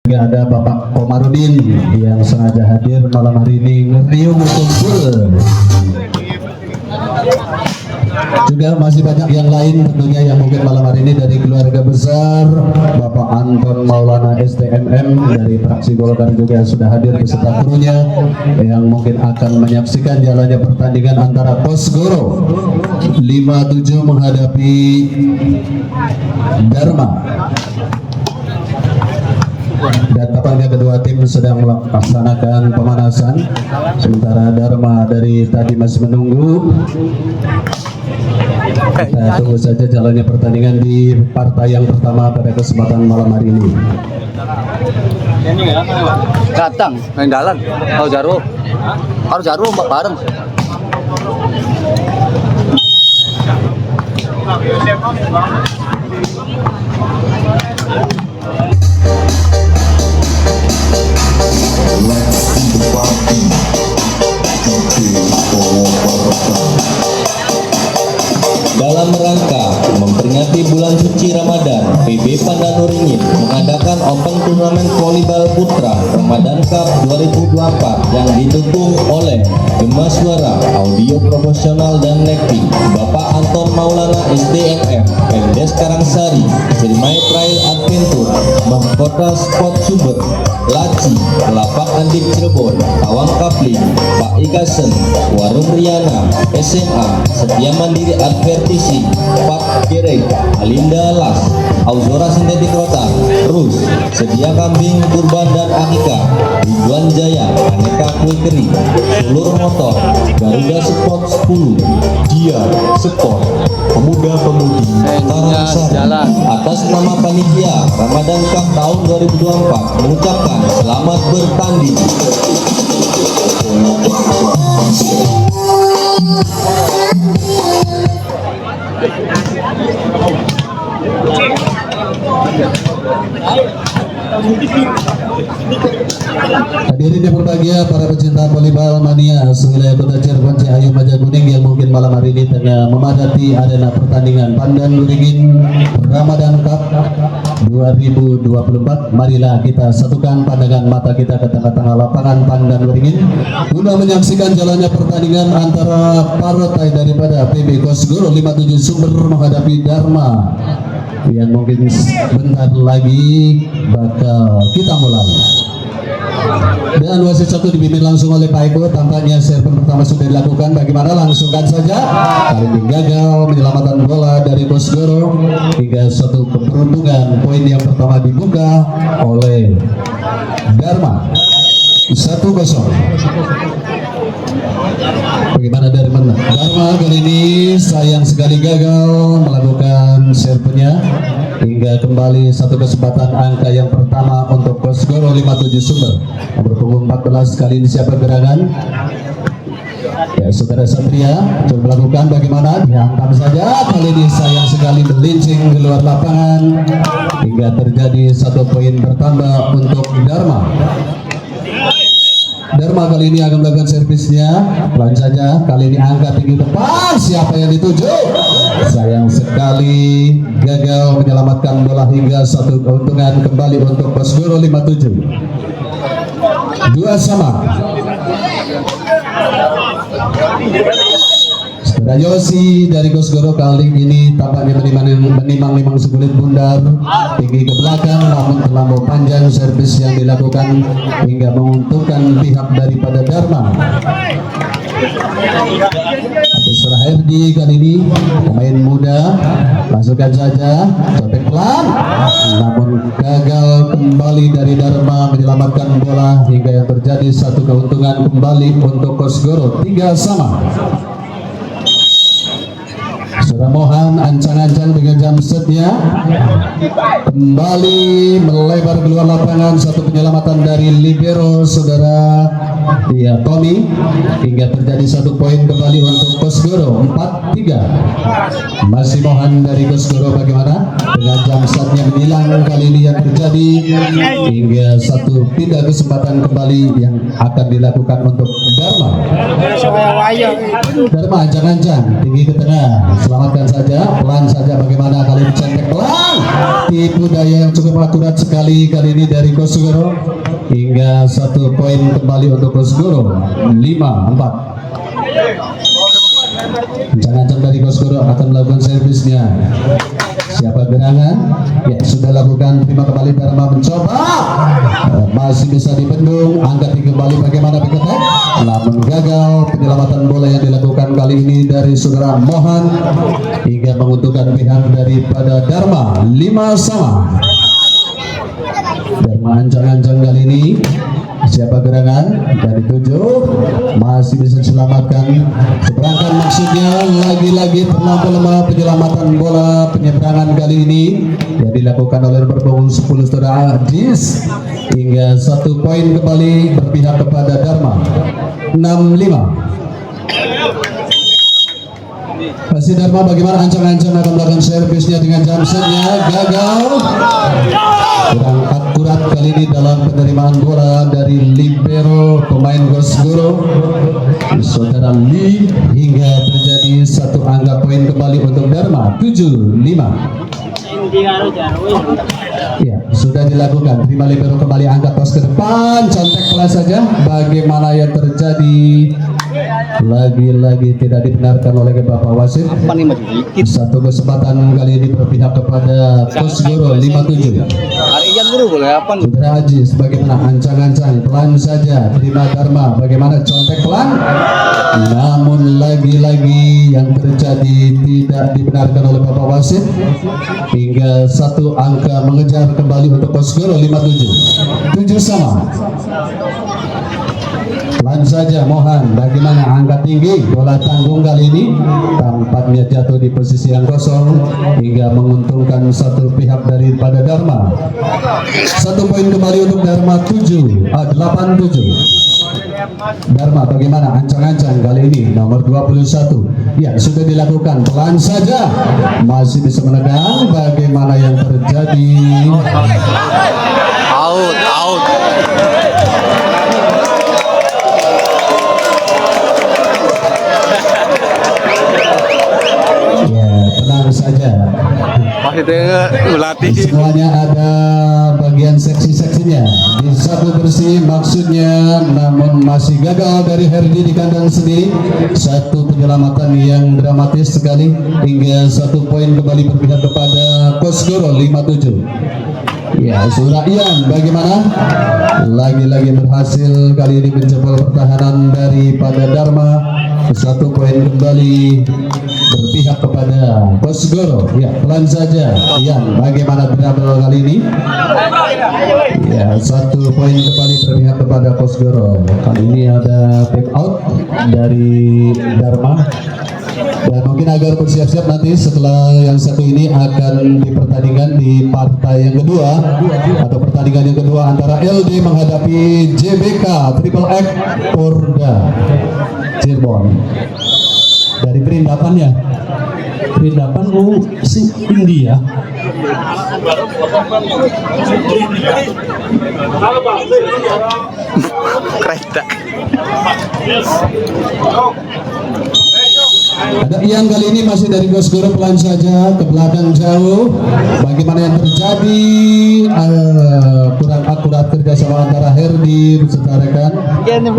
Juga ada Bapak Komarudin yang sengaja hadir malam hari ini ngeriung kumpul. Juga masih banyak yang lain tentunya yang mungkin malam hari ini dari keluarga besar Bapak Anton Maulana STMM dari fraksi Golkar juga sudah hadir beserta krunya yang mungkin akan menyaksikan jalannya pertandingan antara Kosgoro 57 menghadapi Dharma. Dan tampaknya kedua tim sedang melaksanakan pemanasan, sementara Dharma dari tadi masih menunggu. Kita tunggu saja jalannya pertandingan di partai yang pertama pada kesempatan malam hari ini. Datang main jalan, harus jarum mbak bareng. Dalam rangka memperingati bulan suci Ramadan, PB Pandanuringin mengadakan Open Turnamen Volleyball Putra Ramadan Cup 2024 yang didukung oleh Gema Suara, Audio Profesional dan Lekti, Bapak Anton Maulana SDMF, Pemdes Karangsari, Ciremai Trail Adventure, Mahkota Sport Sumber, Laci, Lapak Andik Cirebon, Tawang Kapling, Pak Igasen, Warung Riana, SMA, Setia Mandiri Advertisi, Pak Gerek, Alinda Las, Auzora Sintetik Rotan, Rus, Sedia Kambing, Kurban dan Akika, Ridwan Jaya, Aneka Kue Kering, Sulur Motor, Garuda Sport 10, Dia Sport, Pemuda-Pemudi Karangsari. Atas nama panitia Ramadan Cup tahun 2024 mengucapkan selamat bertanding. Hadirin yang berbahagia, para pecinta volleyball mania sewilayah Kota Cirebon, Ciayu, Majakuning yang mungkin malam hari ini tengah memadati arena pertandingan Pandanuringin Ramadan Cup 2024. Marilah kita satukan pandangan mata kita ke tengah-tengah lapangan Pandanuringin guna menyaksikan jalannya pertandingan antara partai daripada PB Kosgoro 57 Sumber menghadapi Dharma yang mungkin bentar lagi bakal kita mulai. Dan wasit satu dipimpin langsung oleh Pak Eko. Tampaknya serve pertama sudah dilakukan. Bagaimana, langsungkan saja. Kali ini gagal menyelamatkan bola dari Kosgoro hingga satu keberuntungan. Poin yang pertama dibuka oleh Dharma 1-0. Bagaimana Dharma? Dharma kali ini sayang sekali gagal melakukan serve-nya hingga kembali satu kesempatan angka yang pertama untuk Kosgoro 57 Sumber. Nomor punggung 14 kali ini siapa gerangan? Ya, saudara Satria coba melakukan, bagaimana? Dihantam saja. Kali ini sayang sekali melincing keluar lapangan hingga terjadi satu poin bertambah untuk Dharma. Dharma kali ini akan melakukan servisnya, pelan saja. Kali ini angkat tinggi depan, siapa yang dituju? Sayang sekali gagal menyelamatkan bola hingga satu keuntungan kembali untuk Kosgoro 57. 2 sama. Saudara Yosi dari Kosgoro kali ini tampaknya menimang sebulit bundar tinggi ke belakang, namun terlampau panjang servis yang dilakukan hingga menguntungkan pihak daripada Dharma. Saudara Herdi kali ini pemain muda, masukkan saja, copek pelan, namun gagal kembali dari Dharma menyelamatkan bola hingga yang terjadi satu keuntungan kembali untuk Kosgoro. 3 sama. Saudara Mohan ancang-ancang dengan jam setnya kembali melebar keluar lapangan, satu penyelamatan dari libero saudara Tommy hingga terjadi satu poin kembali untuk Kosgoro. 4-3. Masih Mohan dari Kosgoro, bagaimana dengan jam setnya menilang kali ini yang terjadi hingga satu pindah kesempatan kembali yang akan dilakukan untuk Dharma. Dharma. Dharma ancang-ancang tinggi ke tengah, selamatkan saja, pelan saja. Bagaimana kali ini centek pelan, tipu daya yang cukup akurat sekali kali ini dari Kosgoro, hingga 1 poin kembali untuk Kosgoro. 5-4. Ancang-ancang dari Kosgoro akan melakukan servisnya. Siapa gerangan? Ya, sudah lakukan. Terima kembali Dharma mencoba. Masih bisa dibendung. Angkat kembali bagaimana Peketek. Namun gagal. Penyelamatan bola yang dilakukan kali ini dari saudara Mohan hingga menguntungkan pihak daripada Dharma. 5-5. Dharma ancang-ancang kali ini. Siapa gerangan dari 7 masih bisa diselamatkan. Seberangkan maksudnya lagi-lagi terlampau lemah penyelamatan bola penyeberangan kali ini yang dilakukan oleh nomor punggung 10 saudara Ajis, hingga 1 poin kembali berpihak kepada Dharma. 6-5. Masih Dharma bagaimana ancang-ancang akan melakukan servisnya dengan jamsetnya gagal. Kurang akurat kali ini dalam penerimaan bola dari libero pemain Kosgoro saudara Lee, hingga terjadi 1 angka poin kembali untuk Dharma. 7-5. Ya, sudah dilakukan. Terima libero kembali, angkat tos ke depan, contek pelan saja. Bagaimana yang terjadi? Lagi-lagi tidak dibenarkan oleh Bapak wasit. Satu kesempatan kali ini berpihak kepada Kosgoro. 5-7. Saudara Haji, bagaimana ancang-ancang pelan saja. Terima Dharma, bagaimana contek pelan. Namun lagi-lagi yang terjadi tidak dibenarkan oleh Bapak wasit, hingga 1 angka mengejar kembali untuk Kosgoro. 5-7. 7-sama. Pelan saja Mohan, bagaimana angkat tinggi bola tanggung kali ini, tampaknya jatuh di posisi yang kosong hingga menguntungkan 1 pihak daripada Dharma. 1 poin kembali untuk Dharma. 8-7. Dharma bagaimana ancang-ancang kali ini nomor 21. Ya, sudah dilakukan, pelan saja masih bisa menekan. Bagaimana yang terjadi? Out. Ya, tenang saja. Masih ngelatih. Semuanya ada bagian seksi-seksinya. Di satu bersih maksudnya, namun masih gagal dari Herdi di kandang sendiri. 1 penyelamatan yang dramatis sekali, hingga 1 poin kembali berpihak kepada Kosgoro. 5-7. Ya, Saudara Ian bagaimana? Lagi-lagi berhasil kali ini menjebol pertahanan daripada Dharma. 1 poin kembali berpihak kepada Kosgoro. Ya, pelan saja Ian, bagaimana dribble kali ini? Ya, 1 poin kembali berpihak kepada Kosgoro. Kali ini ada back out dari Dharma. Dan mungkin agar bersiap-siap nanti setelah yang satu ini akan dipertandingkan di partai yang kedua atau pertandingan yang kedua antara LD menghadapi JBK Triple X Porda Cirebon. Dari Perindapan ya, Perindapan si India. Kereta. Ada Ian kali ini masih dari Kosgoro, pelan saja ke belakang jauh. Bagaimana yang terjadi? Kurang akurat kerjasama antara Herdi beserta rekan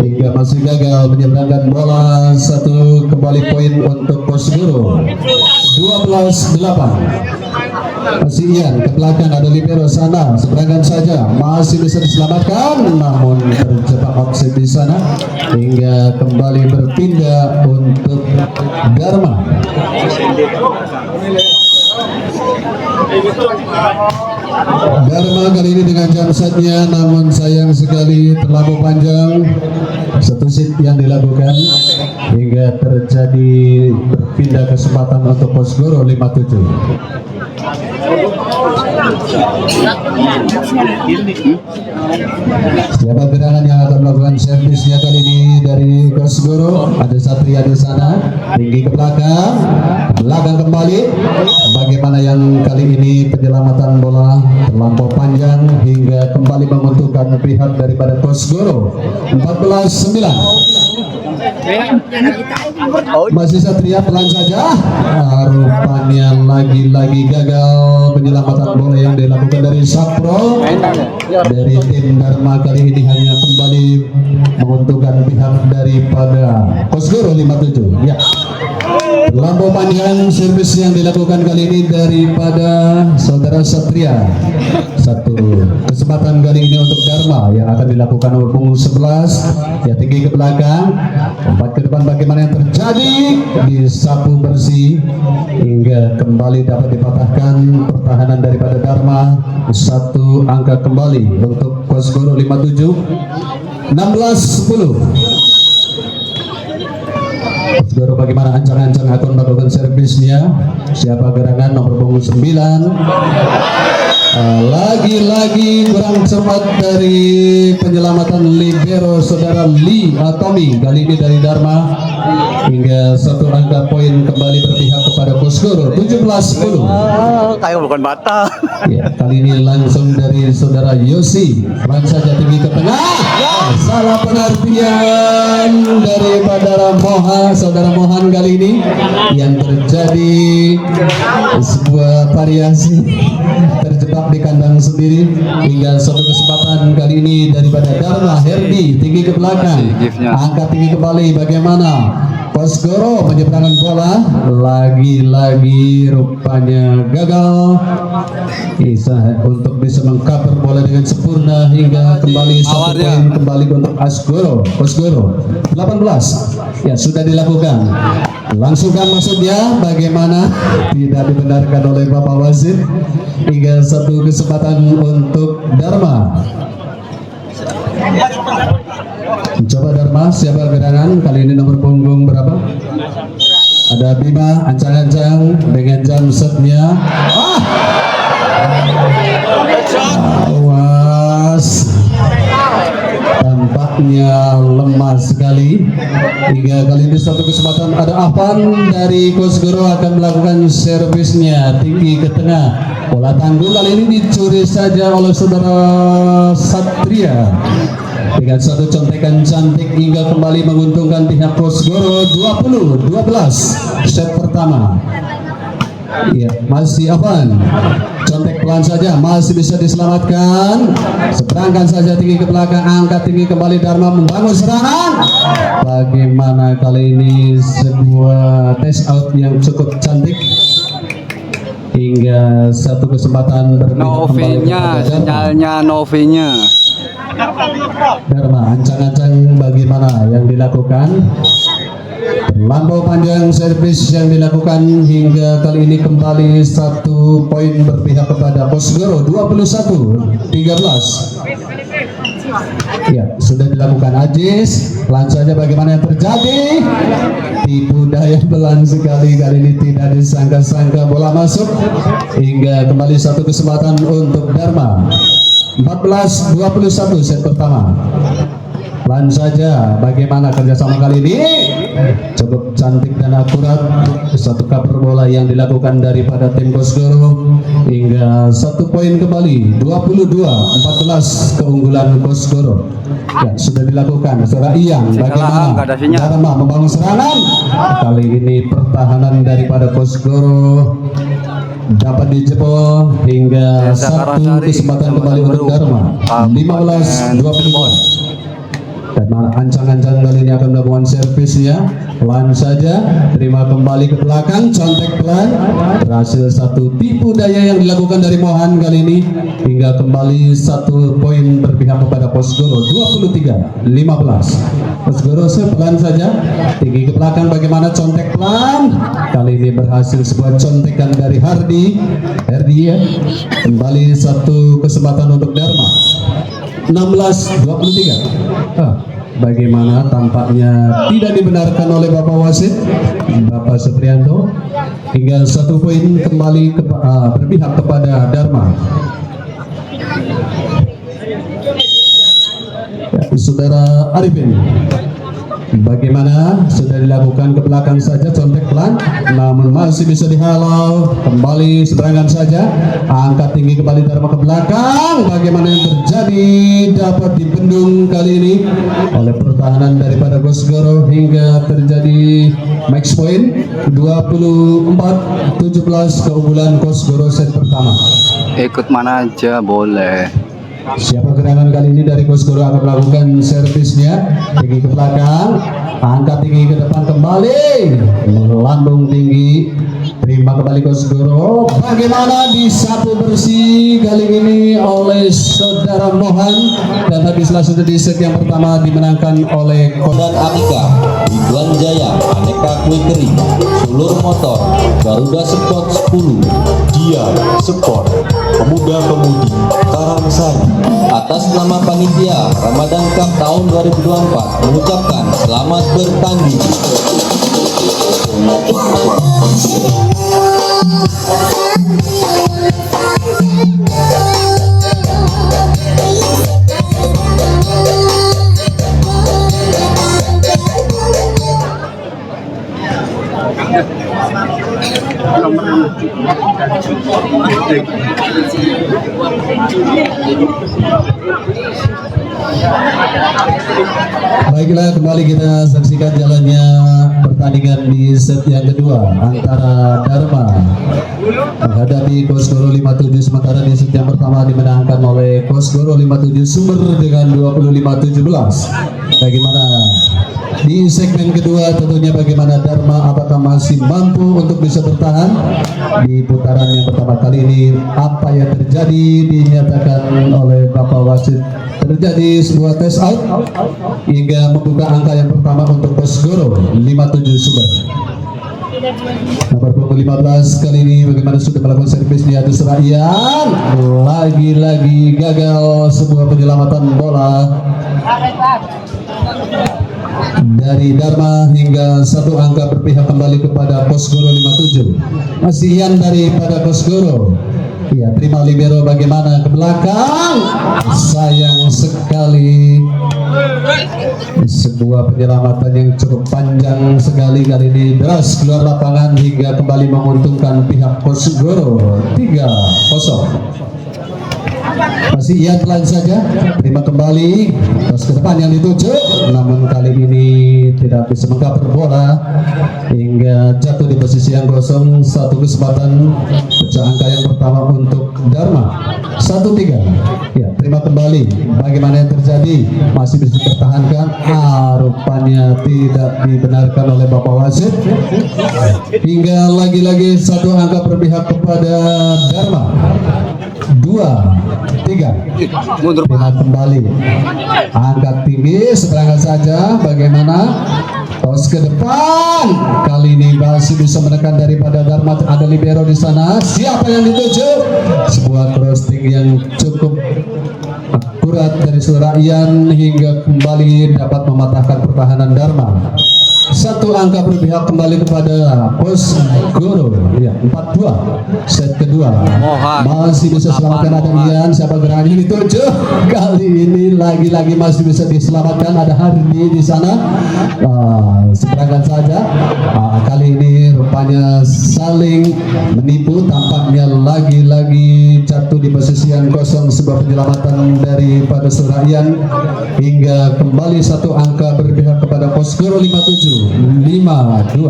hingga masih gagal menyeberangkan bola. 1 kembali poin untuk Kosgoro. 12-8. Masih Ian ke belakang, ada libero sana, seberangkan saja masih bisa diselamatkan, namun terjebak offside di sana hingga kembali berpindah untuk Dharma. Dharma kali ini dengan jamsetnya, namun sayang sekali terlalu panjang. 1 sit yang dilakukan hingga terjadi berpindah kesempatan untuk Kosgoro. 5-7. Siapa gerangan yang akan melakukan servisnya kali ini dari Kosgoro? Ada Satria di sana, tinggi ke belakang kembali. Bagaimana yang kali ini penyelamatan bola terlampau panjang hingga kembali menguntungkan pihak daripada Kosgoro. 14-9. Oh, Masih Satria pelan saja. Rupanya lagi-lagi gagal penyelamatan bola yang dilakukan dari Sapro. Dari tim Dharma kali ini hanya kembali menguntungkan pihak daripada Kosgoro 57. Ya. Lampau panjang servis yang dilakukan kali ini daripada saudara Satria. Satu kesempatan kali ini untuk Dharma yang akan dilakukan oleh punggung 11. Ya, tinggi ke belakang, empat ke depan. Bagaimana yang terjadi? Disapu bersih hingga kembali dapat dipatahkan pertahanan daripada Dharma. Satu angka kembali untuk Kosgoro 57. 16-10. Kosgoro bagaimana ancang-ancang akan melakukan servisnya. Siapa gerangan nomor punggung 9. Lagi-lagi kurang cermat dari penyelamatan libero saudara Lee Tommy kali ini dari Dharma, hingga satu angka poin kembali berpihak kepada Kosgoro 17-10. kayak bukan bata. Ya, kali ini langsung dari saudara Yosi, pelan saja tinggi ke tengah. Salah pengertian daripada saudara Mohan kali ini, yang terjadi sebuah variasi terjebak di kandang sendiri, hingga satu kesempatan kali ini daripada Dharma Herdi tinggi ke belakang, angkat tinggi kembali. Bagaimana Kosgoro menyeberangkan bola, lagi-lagi rupanya gagal untuk bisa mengcover bola dengan sempurna, hingga kembali satu poin kembali untuk Kosgoro 18. Ya, sudah dilakukan, langsungkan maksudnya. Bagaimana tidak dibenarkan oleh Bapak Wasit, hingga satu kesempatan untuk Dharma. Coba Dharma, siapa gerangan kali ini nomor punggung berapa? Ada Bima, ancang-ancang dengan jam setnya. Awas, tampaknya lemah sekali. Hingga kali ini satu kesempatan ada Avan dari Kosgoro akan melakukan servisnya tinggi ke tengah. Bola tangguh kali ini dicuri saja oleh saudara Satria dengan satu contekan cantik, hingga kembali menguntungkan pihak Kosgoro 20-12 set pertama. Iya, masih Avan, contek pelan saja, masih bisa diselamatkan. Seberangkan saja tinggi ke belakang, angkat tinggi kembali. Dharma membangun serangan. Bagaimana kali ini sebuah test out yang cukup cantik, hingga satu kesempatan Novinya, sinyalnya Novinya. Dharma ancang-ancang bagaimana yang dilakukan. Terlampau panjang servis yang dilakukan, hingga kali ini kembali satu poin berpihak kepada Kosgoro 21-13. Ya, sudah dilakukan Ajis. Pelan saja bagaimana yang terjadi. Tipu daya pelan sekali, kali ini tidak disangka-sangka bola masuk, hingga kembali satu kesempatan untuk Dharma. 14-21 set pertama. Pelan saja bagaimana kerjasama kali ini, cukup cantik dan akurat. Satu cover bola yang dilakukan daripada tim Kosgoro, hingga satu poin kembali. 22-14 keunggulan Kosgoro. Ya, sudah dilakukan saudara Iyang. Bagaimana Dharma membangun serangan, kali ini pertahanan daripada Kosgoro dapat dijebol, hingga satu kesempatan kembali untuk Dharma. 15-22. Dan ancang-ancang kali ini akan melakukan servisnya. Pelan saja, terima kembali ke belakang, contek pelan. Berhasil satu tipu daya yang dilakukan dari Mohan kali ini, hingga kembali satu poin berpihak kepada Kosgoro 23-15. Kosgoro pelan saja, tinggi ke belakang. Bagaimana contek pelan, kali ini berhasil sebuah contekan dari Herdi ya. Kembali satu kesempatan untuk Dharma. 16-23. Bagaimana tampaknya tidak dibenarkan oleh Bapak Wasit, Bapak Suprianto, hingga satu poin kembali berpihak kepada Dharma. Ya, Saudara Arifin, Bagaimana sudah dilakukan ke belakang saja, contek pelan, namun masih bisa dihalau. Kembali seberangan saja, angkat tinggi kembali Dharma ke belakang. Bagaimana yang terjadi, dapat dibendung kali ini oleh pertahanan daripada Kosgoro hingga terjadi max point 24-17 keunggulan Kosgoro set pertama. Ikut mana aja boleh. Siapa gerangan kali ini dari Kosgoro akan melakukan servisnya tinggi ke belakang, angkat tinggi ke depan kembali, melambung tinggi, terima kembali Kosgoro. Bagaimana disapu bersih kali ini oleh saudara Mohan, dan habislah sudah di set yang pertama dimenangkan oleh Dan Anika, Ridwan Jaya, Aneka Kue Kering, Sulur Motor, Garuda Sport 10, Dia Sport, Pemuda-Pemudi, Karangsari. Atas nama panitia Ramadan Cup tahun 2024 mengucapkan selamat bertanding. Baiklah, kembali kita saksikan jalannya pertandingan di set yang kedua antara Dharma menghadapi Kosgoro 57, sementara di set yang pertama dimenangkan oleh Kosgoro 57 Sumber dengan 25-17. Bagaimana di segmen kedua, tentunya bagaimana Dharma apakah masih mampu untuk bisa bertahan di putaran yang pertama kali ini. Apa yang terjadi dinyatakan oleh Bapak Wasit terjadi sebuah tes out hingga membuka angka yang pertama untuk Kosgoro 57 Sumber. Nomor punggung 15 kali ini bagaimana sudah melakukan servis di atas Ryan, lagi-lagi gagal sebuah penyelamatan bola dari Dharma hingga satu angka berpihak kembali kepada Kosgoro 57. Masih Ian daripada Kosgoro. Ya, terima libero bagaimana ke belakang. Sayang sekali. Sebuah penyelamatan yang cukup panjang sekali kali ini, deras keluar lapangan hingga kembali menguntungkan pihak Kosgoro 3-0. Masih Ian pelan saja, terima kembali terus ke depan yang dituju, namun kali ini tidak bisa mengcover bola hingga jatuh di posisi yang kosong. Satu kesempatan pecah angka yang pertama untuk Dharma 1-3. Ya, terima kembali. Bagaimana yang terjadi, masih bisa dipertahankan. Rupanya tidak dibenarkan oleh Bapak Wasit hingga lagi-lagi satu angka berpihak kepada Dharma. 2-3. Mundur Lihat kembali, angkat tinggi seberangan saja. Bagaimana tos ke depan, kali ini masih bisa menekan daripada Dharma. Ada libero di sana, siapa yang dituju? Sebuah crossing yang cukup akurat dari saudara Ian hingga kembali dapat mematahkan pertahanan Dharma. Satu angka berpihak kembali kepada Kosgoro. Ya, 4-2. Set kedua masih bisa selamatkan. Ada Ian, siapa gerangan ini dituju. Kali ini lagi-lagi masih bisa diselamatkan. Ada Hardi di sana. Seberangan saja. Kali ini rupanya saling menipu. Tampaknya lagi-lagi jatuh di posisi yang kosong. Sebuah penyelamatan daripada saudara Ian hingga kembali satu angka berpihak kepada Kosgoro 57. 5-2.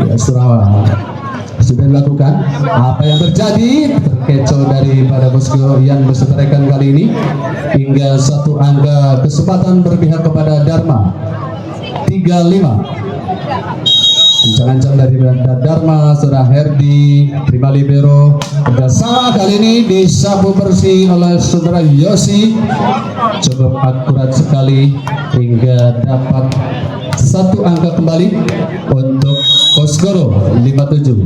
Ya, sudah dilakukan. Apa yang terjadi? Terkecoh daripada Kosgoro yang berseterekan kali ini hingga satu angka kesempatan berpihak kepada Dharma 3-5. Ancang-ancang dari Dharma, saudara Herdi, terima libero. Salah kali ini disapu bersih oleh saudara Yosi, cukup akurat sekali hingga dapat satu angka kembali untuk Kosgoro 57.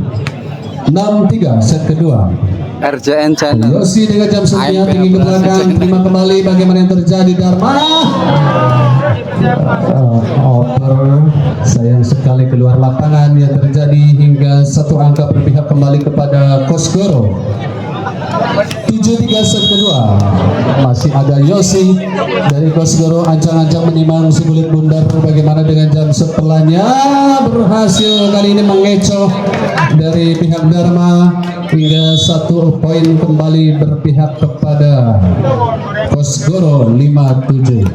6-3 set kedua. RJN Channel. Yosi dengan jam setnya tinggi ke belakang, terima kembali. Bagaimana yang terjadi Dharma? Over, sayang sekali keluar lapangan yang terjadi hingga satu angka berpihak kembali kepada Kosgoro 7-5. 7-3 set kedua. Masih ada Yosi dari Kosgoro ancang-ancang menimang si kulit bundar. Bagaimana dengan jam setelahnya? Berhasil kali ini mengecoh dari pihak Dharma hingga 1 poin kembali berpihak kepada Kosgoro 5-7.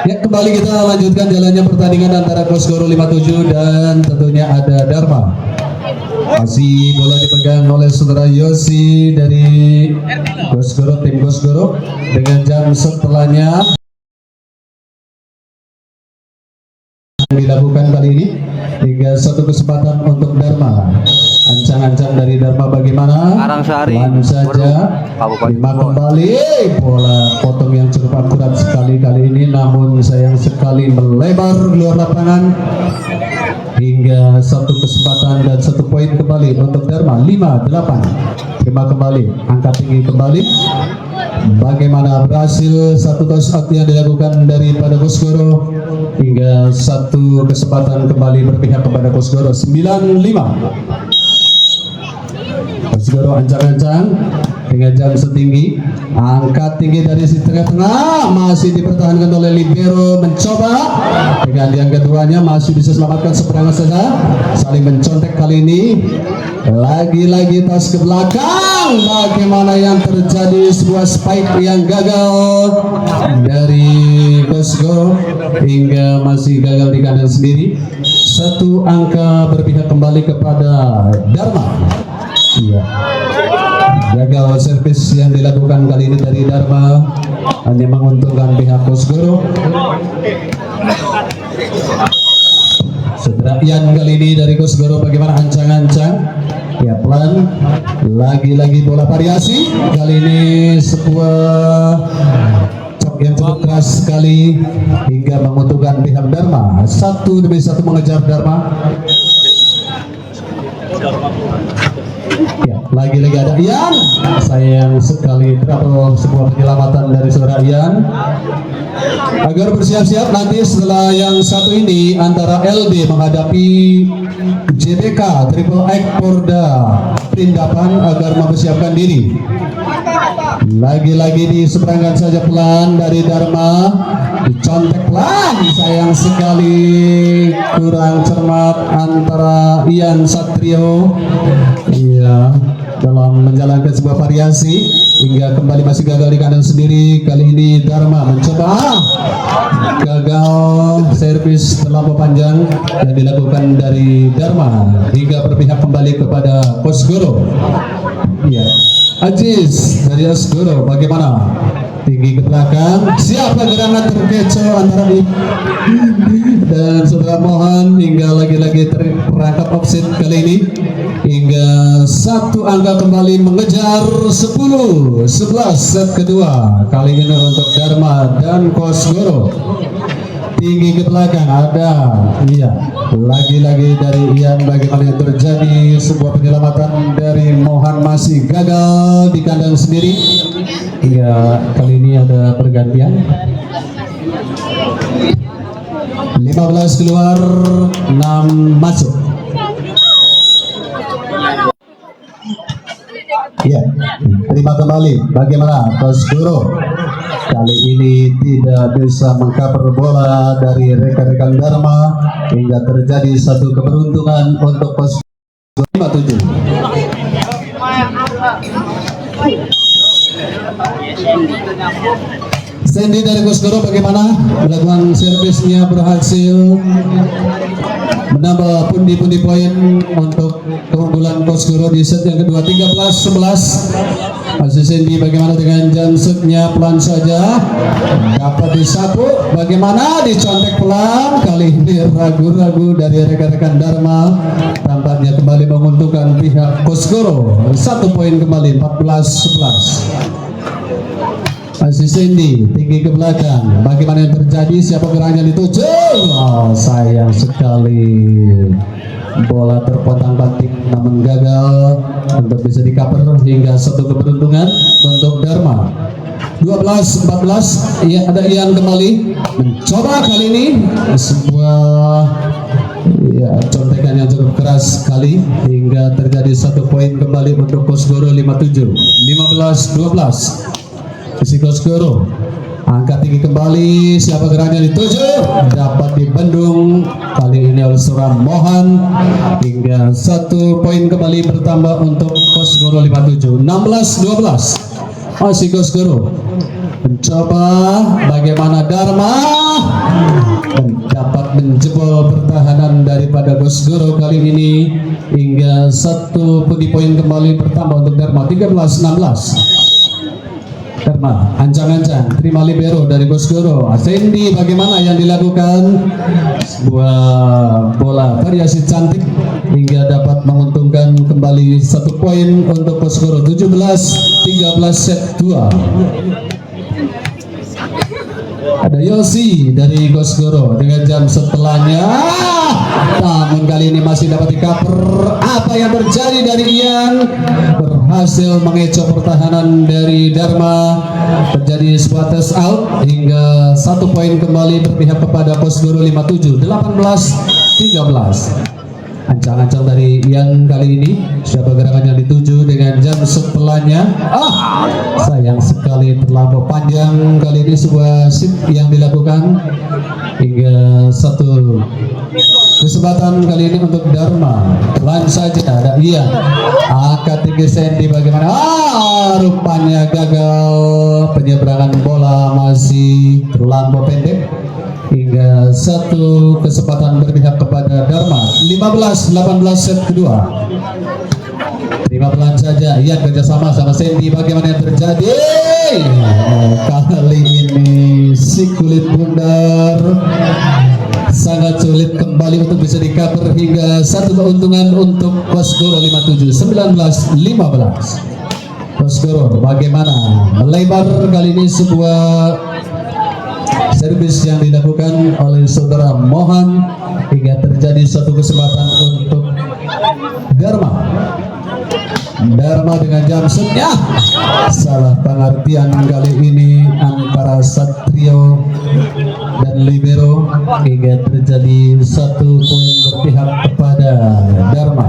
Ya, kembali kita lanjutkan jalannya pertandingan antara Kosgoro 57 dan tentunya ada Dharma. Masih bola dipegang oleh saudara Yosi dari Kosgoro, tim Kosgoro dengan jam setelahnya yang dilakukan kali ini hingga 1 kesempatan untuk Dharma. Ancang-ancang dari Dharma bagaimana? Karangsari, Lan saja lima kembali bola potong yang cukup akurat sekali kali ini, namun sayang sekali melebar keluar lapangan hingga 1 kesempatan dan 1 poin kembali untuk Dharma. 5-8. Terima kembali, angkat tinggi kembali. Bagaimana berhasil 1 toss out yang dilakukan daripada Kosgoro hingga 1 kesempatan kembali berpihak kepada Kosgoro. 9-5. Kosgoro ancang-ancang dengan jam setinggi, angkat tinggi dari si tengah-tengah, masih dipertahankan oleh libero, mencoba dengan yang keduanya masih bisa selamatkan seberangan saja, saling mencontek kali ini, lagi-lagi tas ke belakang. Bagaimana yang terjadi? Sebuah spike yang gagal dari Kosgoro hingga masih gagal di kandang sendiri. 1 angka berpihak kembali kepada Dharma. Iya, gagal servis yang dilakukan kali ini dari Dharma hanya menguntungkan pihak Kosgoro. Saudara Ian kali ini dari Kosgoro bagaimana ancang-ancang, ya pelan, lagi-lagi bola variasi kali ini, sebuah cok yang cukup keras sekali hingga menguntungkan pihak Dharma. 1 demi 1 mengejar Dharma. Ya, lagi-lagi ada Ian, sayang sekali trouble, sebuah penyelamatan dari saudara Ian agar bersiap-siap nanti setelah yang satu ini antara LD menghadapi JBK Triple X Porda Perindapan agar mempersiapkan diri. Lagi-lagi diseberangkan saja pelan dari Dharma, dicontek pelan, sayang sekali kurang cermat antara Ian Satrio, iya, dalam menjalankan sebuah variasi hingga kembali masih gagal di kandang sendiri. Kali ini Dharma mencoba, gagal servis terlampau panjang yang dilakukan dari Dharma hingga berpihak kembali kepada Kosgoro. Iya, Aziz dari Kosgoro bagaimana? Tinggi ke belakang, siapa gerangan terkecoh antara ini dan saudara Mohan hingga lagi-lagi terperangkap offset kali ini hingga 1 angka kembali mengejar 10-11 set kedua kali ini untuk Dharma dan Kosgoro. Tinggi ke belakang ada, iya, lagi-lagi dari Ian bagaimana yang terjadi, sebuah penyelamatan dari Mohan masih gagal di kandang sendiri hingga kali ini ada pergantian. 15 keluar, 6 masuk. Ya, terima kembali. Bagaimana Kosgoro kali ini tidak bisa mengcover bola dari rekan-rekan Dharma hingga terjadi 1 keberuntungan untuk Kosgoro. 57. Sandy dari Kosgoro bagaimana melakukan servisnya, berhasil menambah pundi-pundi poin untuk keunggulan Kosgoro di set yang kedua. 13-11. Masih Sandy bagaimana dengan jam setnya, pelan saja dapat disapu, bagaimana dicontek pelan, kali ini ragu-ragu dari rekan-rekan Dharma tampaknya kembali menguntungkan pihak Kosgoro. 1 poin kembali, 14-11. Masih Sandy tinggi ke belakang. Bagaimana yang terjadi? Siapa gerangan dituju? Oh, sayang sekali. Bola terpontang-panting namun gagal untuk bisa dikaper hingga satu keberuntungan untuk Dharma. 12-14 ya, ada Ian kembali mencoba kali ini sebuah ya, contekan yang cukup keras sekali hingga terjadi 1 poin kembali untuk Kosgoro 57. 15-12 isi Kosgoro angkat tinggi kembali, siapa geraknya dituju, dapat dibendung kali ini oleh seorang Mohan hingga 1 poin kembali bertambah untuk Kosgoro 57. 16-12 masih Kosgoro mencoba, bagaimana Dharma dapat menjebol pertahanan daripada Kosgoro kali ini hingga 1 poin kembali bertambah untuk Dharma. 13-16 Dharma ancang-ancang terima libero dari Kosgoro. Sandy, bagaimana yang dilakukan? Sebuah bola variasi cantik hingga dapat menguntungkan kembali 1 poin untuk Kosgoro. 17-13 set 2. Ada Yosi dari Kosgoro dengan jam setelahnya, namun kali ini masih dapat dikaper. Apa yang terjadi dari Ian? Berhasil mengecoh pertahanan dari Dharma. Terjadi sebuah test out hingga 1 poin kembali berpihak kepada Kosgoro 57. 18-13 ancang-ancang dari Ian kali ini. Siapa gerakan yang dituju dengan jam setelahnya? Sayang sekali terlampau panjang kali ini sebuah sip yang dilakukan hingga 1 kesempatan kali ini untuk Dharma. Pelan saja ada Ian angkat tinggi Sandy, bagaimana? Rupanya gagal, penyeberangan bola masih terlampau pendek hingga 1 kesempatan berpihak kepada Dharma. 15-18 set kedua. Terima pelan saja, Ian kerjasama sama Sandy, bagaimana yang terjadi? Kali ini si kulit bundar sangat sulit kembali untuk bisa dikaper hingga 1 keuntungan untuk Kosgoro 57. 19-15 Kosgoro bagaimana melebar kali ini, sebuah servis yang dilakukan oleh saudara Mohan hingga terjadi 1 kesempatan untuk Dharma. Dharma dengan jam setnya, salah pengertian kali ini antara Satrio dan Libero hingga terjadi 1 poin berpihak kepada Dharma.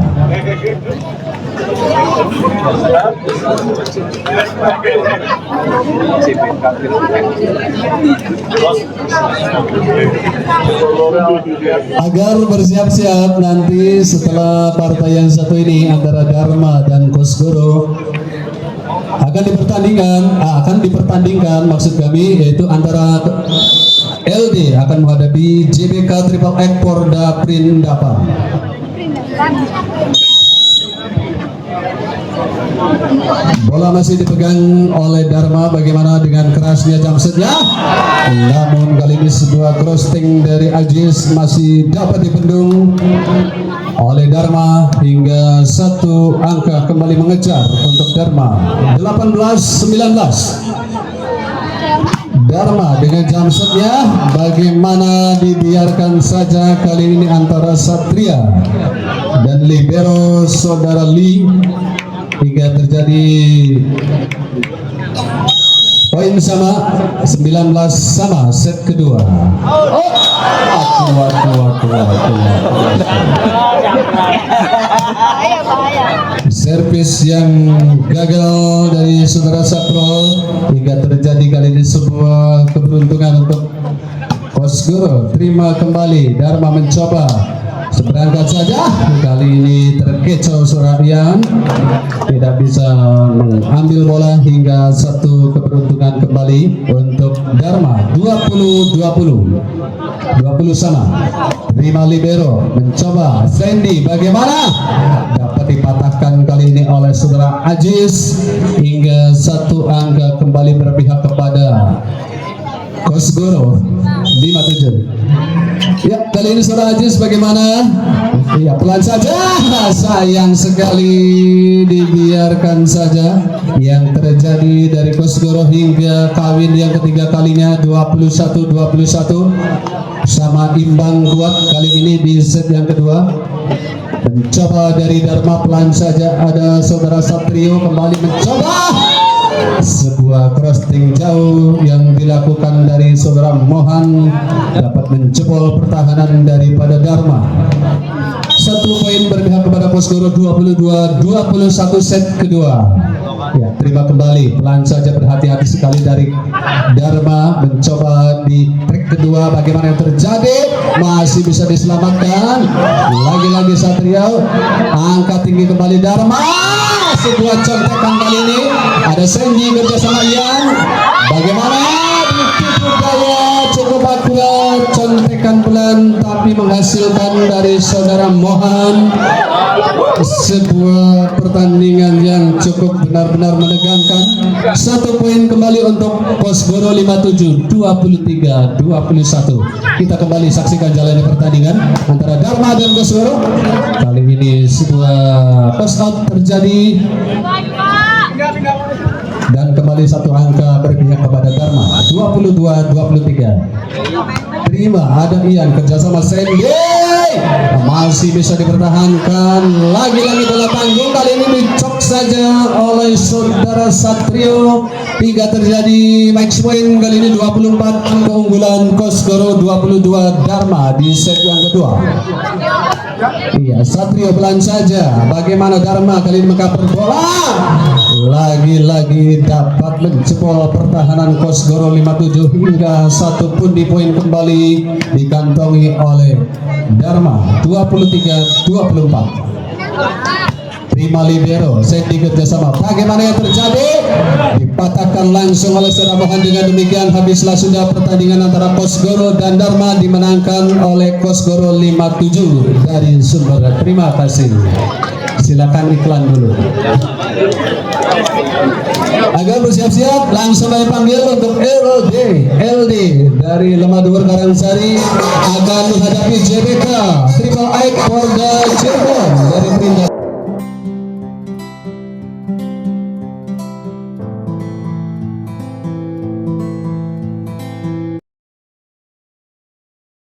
Agar bersiap-siap nanti setelah partai yang satu ini antara Dharma dan Kosgoro akan dipertandingkan maksud kami, yaitu antara LD akan menghadapi JBK Triple X Porda Prindapa. Bola masih dipegang oleh Dharma, bagaimana dengan kerasnya jamsetnya? Namun kali ini sebuah crossing dari Ajis masih dapat dibendung oleh Dharma hingga 1 angka kembali mengejar untuk Dharma. 18-19 Dharma dengan jamsetnya, bagaimana dibiarkan saja kali ini antara Satria dan Libero saudara Lee hingga terjadi poin sama, 19 sama set kedua. Servis yang gagal dari saudara Sapro hingga terjadi kali ini sebuah keberuntungan untuk Kosgoro. Terima kembali, Dharma mencoba seberangkat saja, kali ini terkecoh Surabian, tidak bisa mengambil bola hingga 1 keberuntungan kembali untuk Dharma. 20-20 sama. Terima libero mencoba Sandy, bagaimana? Dapat dipatahkan kali ini oleh saudara Ajis hingga 1 angka kembali berpihak kepada Kosgoro 57. Ya, kali ini Saudara Ajis bagaimana? Ya, pelan saja. Sayang sekali dibiarkan saja. Yang terjadi dari Kosgoro hingga kawin yang ketiga kalinya 21-21 sama imbang kuat kali ini di set yang kedua. Mencoba dari Dharma, pelan saja ada Saudara Satrio kembali mencoba. Sebuah crossing jauh yang dilakukan dari Saudara Mohan dapat menjebol pertahanan daripada Dharma. 1 poin berpihak kepada Kosgoro 22-21 set kedua. Ya, terima kembali, pelan saja, berhati-hati sekali dari Dharma mencoba di track kedua. Bagaimana yang terjadi? Masih bisa diselamatkan. Lagi-lagi Satrio, angkat tinggi kembali Dharma. Sebuah contekan kali ini ada Senji kerjasama Ian. Bagaimana? Ditipu daya cukup akurat, contekan pelan tapi menghasilkan dari Saudara Mohan sebuah pertandingan yang cukup benar-benar menegangkan. 1 poin kembali untuk Kosgoro 57 23-21. Kita kembali saksikan jalannya pertandingan antara Dharma dan Kosgoro. Kali ini sebuah post out terjadi dan kembali 1 angka berpihak kepada Dharma 22-23. Terima, ada Ian kerjasama Sandy, masih bisa dipertahankan. Lagi-lagi bola panggung kali ini dicok saja oleh Saudara Satrio. 3 terjadi match point kali ini 24 keunggulan Kosgoro 22 Dharma di set yang kedua. Iya, Satrio pelan saja. Bagaimana Dharma kali ini mengcover bola? Lagi-lagi dapat menjebol pertahanan Kosgoro 57 hingga 1 pundi poin kembali dikantongi oleh Dharma 23-24. Terima libero, Sandy kerjasama. Bagaimana yang terjadi? Dipatahkan langsung oleh Saudara Mohan. Dengan demikian habislah sudah pertandingan antara Kosgoro dan Dharma, dimenangkan oleh Kosgoro 57 dari Sumber. Terima kasih. Silakan iklan dulu. Agar bersiap-siap, langsung saya panggil untuk LD dari Lemadur Karangsari akan menghadapi JBK Triple X Polda Cirebon dari Perindah.